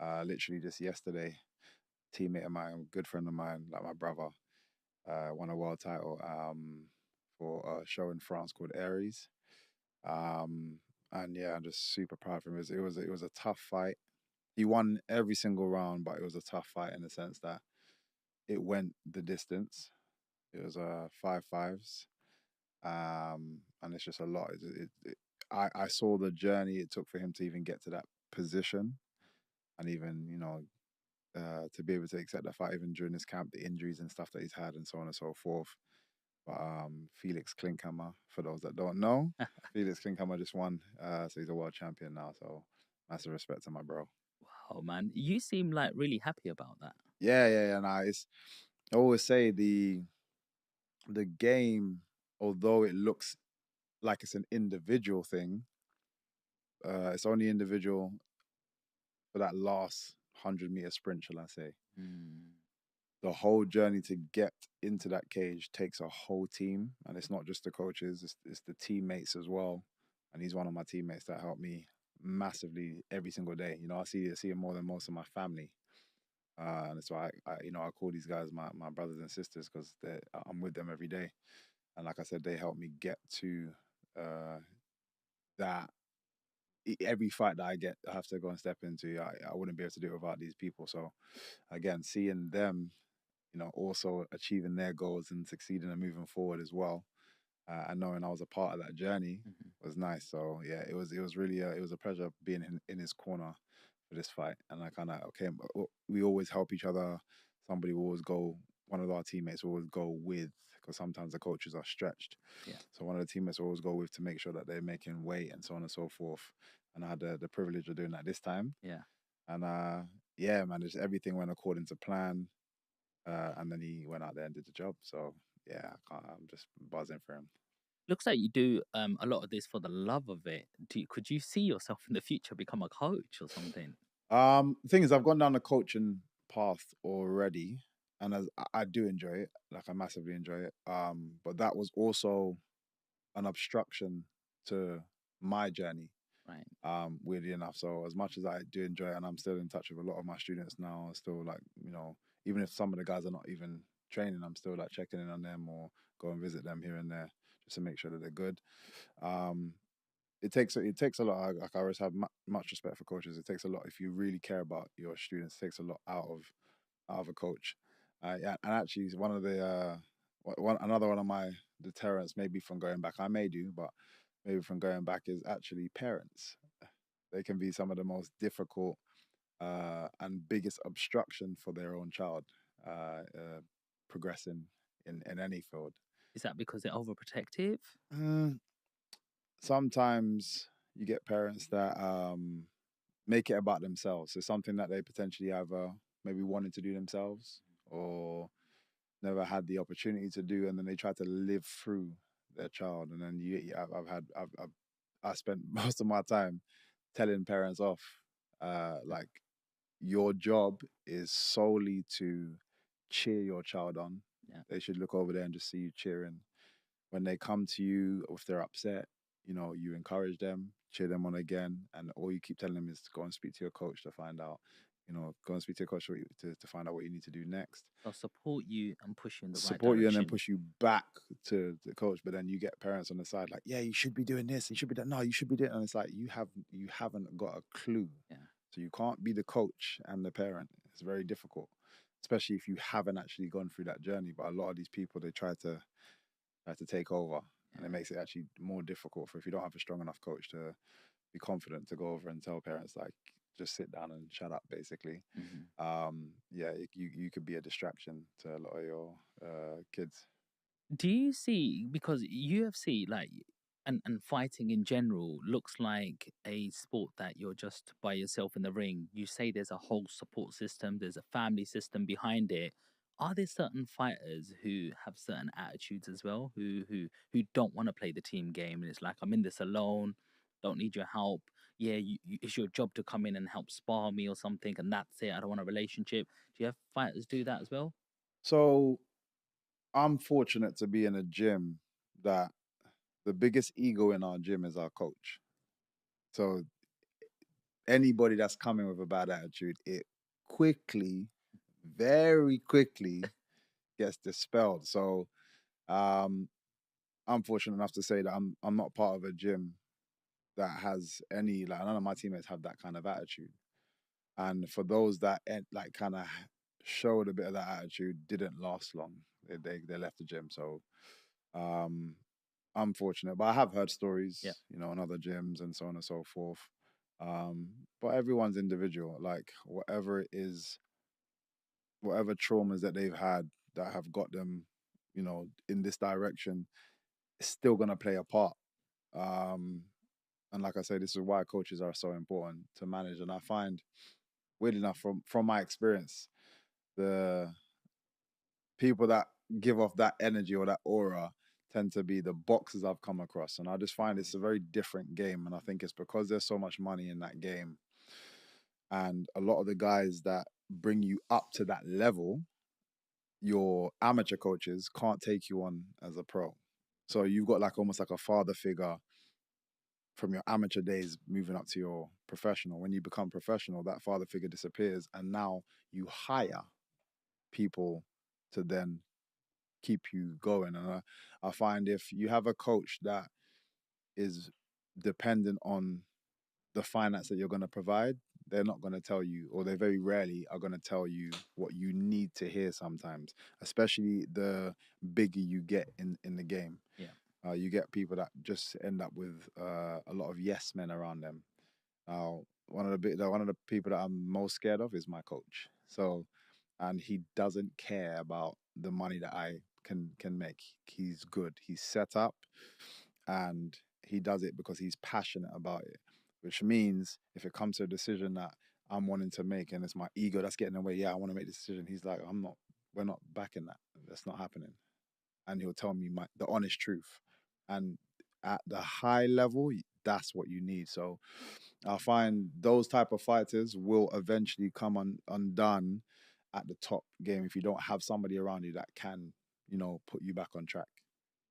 Literally just yesterday, teammate of mine, good friend of mine, like my brother, won a world title for a show in France called Aries. Um, and yeah, I'm just super proud of him. It was a tough fight. He won every single round, but it was a tough fight in the sense that it went the distance. It was five fives, and it's just a lot. I saw the journey it took for him to even get to that position, and even to be able to accept that fight even during this camp, the injuries and stuff that he's had, and so on and so forth. But Felix Klinkhammer, for those that don't know, Felix Klinkhammer just won, so he's a world champion now. So massive respect to my bro. Wow, man, you seem like really happy about that. Yeah, yeah, yeah. Nah, I always say the game, although it looks like it's an individual thing, it's only individual for that last 100-meter sprint, shall I say. Mm. The whole journey to get into that cage takes a whole team, and it's not just the coaches; it's the teammates as well. And he's one of my teammates that helped me massively every single day. I see him more than most of my family, and that's why I call these guys my brothers and sisters because I'm with them every day. And like I said, they helped me get to uh, that. Every fight that I have to go and step into. I wouldn't be able to do it without these people. So again, seeing them also achieving their goals and succeeding and moving forward as well. And knowing I was a part of that journey Mhm. was nice. So yeah, it was really it was a pleasure being in his corner for this fight. And I kind of okay, we always help each other. Somebody will always go. One of our teammates will always go with because sometimes the coaches are stretched. Yeah. So one of the teammates will always go with to make sure that they're making weight and so on and so forth. And I had the privilege of doing that this time. Yeah. And yeah, man, just everything went according to plan. And then he went out there and did the job. So yeah, I'm just buzzing for him. Looks like you do a lot of this for the love of it. Could you see yourself in the future become a coach or something? The thing is, I've gone down the coaching path already, and as I do enjoy it, like I massively enjoy it. But that was also an obstruction to my journey. Right. Weirdly enough. So as much as I do enjoy it, and I'm still in touch with a lot of my students now, still like even if some of the guys are not even training, I'm still like checking in on them or go and visit them here and there just to make sure that they're good. Um, it takes a lot. Like I always have much respect for coaches. It takes a lot if you really care about your students. It takes a lot out of a coach. Yeah, and actually, one of the another one of my deterrents, maybe from going back, I may do, but maybe from going back is actually parents. They can be some of the most difficult and biggest obstruction for their own child progressing in any field. Is that because they're overprotective? Mm, Sometimes you get parents that make it about themselves. So something that they potentially either maybe wanted to do themselves or never had the opportunity to do, and then they try to live through their child. And then I spent most of my time telling parents off, like your job is solely to cheer your child on. Yeah. They should look over there and just see you cheering. When they come to you, if they're upset, you encourage them, cheer them on again, and all you keep telling them is to go and speak to your coach to find out, go and speak to your coach to find out what you need to do next. They'll support you and push you in the right Support you and then direction. push you back to the coach, but then you get parents on the side like, yeah, you should be doing this, you should be that. No, you should be doing, and it's like you haven't got a clue, Yeah. so you can't be the coach and the parent. It's very difficult, especially if you haven't actually gone through that journey. But a lot of these people they try to take over, and it Yeah. makes it actually more difficult for if you don't have a strong enough coach to be confident to go over and tell parents like just sit down and shut up basically. Hmm. Yeah, you could be a distraction to a lot of your kids. Do you see, because UFC, like, and fighting in general looks like a sport that you're just by yourself in the ring. You say there's a whole support system, there's a family system behind it. Are there certain fighters who have certain attitudes as well, who don't want to play the team game, and it's like, I'm in this alone, don't need your help. Yeah, it's your job to come in and help spar me or something, and that's it. I don't want a relationship. Do you have fighters do that as well? So I'm fortunate to be in a gym that the biggest ego in our gym is our coach. So anybody that's coming with a bad attitude, it quickly, very quickly gets dispelled. So I'm fortunate enough to say that I'm not part of a gym that has any, like, none of my teammates have that kind of attitude. And for those that like kind of showed a bit of that attitude, didn't last long. They left the gym. So I'm fortunate, but I have heard stories, Yeah. you know, in other gyms and so on and so forth. But everyone's individual. Like whatever it is, whatever traumas that they've had that have got them, you know, in this direction, it's still gonna play a part. Um, and like I say, this is why coaches are so important to manage. And I find, weird enough, from my experience, the people that give off that energy or that aura tend to be the boxers I've come across. And I just find it's a very different game. And I think it's because there's so much money in that game. And a lot of the guys that bring you up to that level, your amateur coaches can't take you on as a pro. So you've got like almost like a father figure from your amateur days moving up to your professional. When you become professional, that father figure disappears. And now you hire people to then keep you going. And I find if you have a coach that is dependent on the finance that you're going to provide, they're not going to tell you, or they very rarely are going to tell you what you need to hear sometimes, especially the bigger you get in the game. Yeah. You get people that just end up with a lot of yes men around them. One of the people that I'm most scared of is my coach. So, and he doesn't care about the money that I can make. He's good. He's set up, and he does it because he's passionate about it. Which means if it comes to a decision that I'm wanting to make, and it's my ego that's getting in the way, yeah, I want to make this decision. He's like, I'm not. We're not backing that. That's not happening. And he'll tell me the honest truth. And at the high level, that's what you need. So I find those type of fighters will eventually come undone at the top game if you don't have somebody around you that can, you know, put you back on track.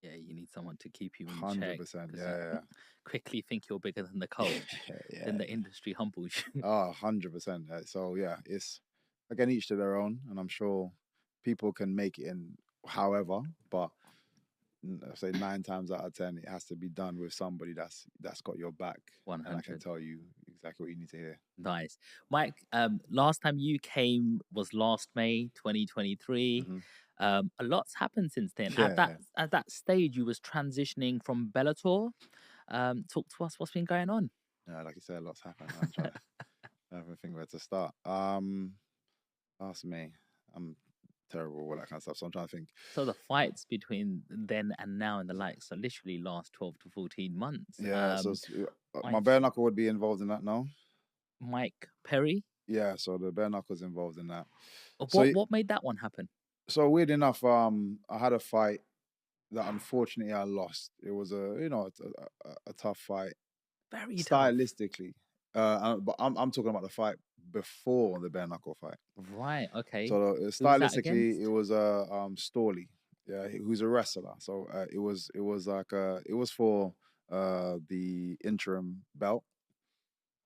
Yeah, you need someone to keep you in check 100%. because Yeah, you yeah. quickly think you're bigger than the coach. Yeah. Then the industry humbles you. Oh, 100%. So yeah, it's again each to their own, and I'm sure people can make it in however, but I say 9 times out of 10, it has to be done with somebody that's got your back, and I can 100. tell you exactly what you need to hear. Nice. Mike, last time you came was last May 2023. Mm-hmm. A lot's happened since then. Yeah. At that stage, you was transitioning from Bellator. Talk to us. What's been going on? Yeah, like you said, a lot's happened. I'm trying to think where to start. Ask me. I'm terrible with all that kind of stuff, so I'm trying to think. So the fights between then and now and the likes are literally last 12 to 14 months. Yeah, so my Mike, bare knuckle would be involved in that now. Mike Perry. Yeah, so the bare knuckle's involved in that. What made that one happen? So weird enough, I had a fight that unfortunately I lost. It was a tough fight. Very tough. Stylistically. But I'm talking about the fight before the bare knuckle fight. Right. Okay. So Who was that stylistically, against? it was Storley, yeah, who's a wrestler. So it was like it was for the interim belt,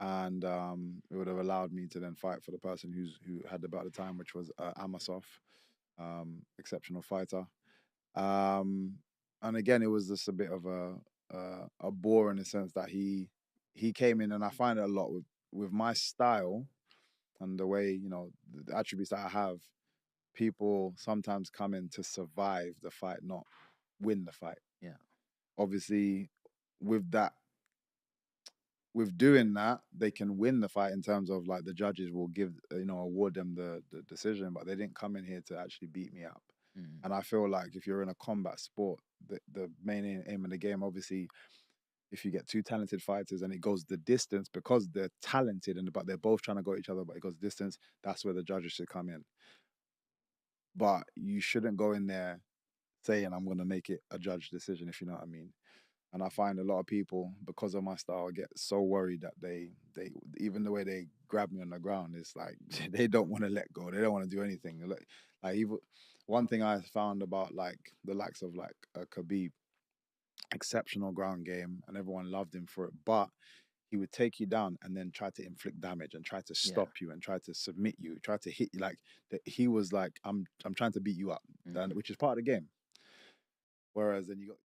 and it would have allowed me to then fight for the person who had the belt at the time, which was Amasov, exceptional fighter. And again, it was just a bit of a bore in the sense that he came in, and I find it a lot with my style and the way, you know, the attributes that I have. People sometimes come in to survive the fight, not win the fight. Yeah. Obviously, with that, with doing that, they can win the fight in terms of like the judges will award them the decision, but they didn't come in here to actually beat me up. And I feel like if you're in a combat sport, the main aim of the game, obviously, if you get two talented fighters and it goes the distance because they're talented but they're both trying to go at each other, but it goes distance, that's where the judges should come in. But you shouldn't go in there saying I'm going to make it a judge decision, if you know what I mean. And I find a lot of people, because of my style, get so worried that they even the way they grab me on the ground is like they don't want to let go. They don't want to do anything. Like even one thing I found about like the likes of like Khabib, exceptional ground game, and everyone loved him for it. But he would take you down and then try to inflict damage and try to Yeah. stop you and try to submit you, try to hit you. Like that, he was like, I'm trying to beat you up, Mhm. which is part of the game. Whereas then you got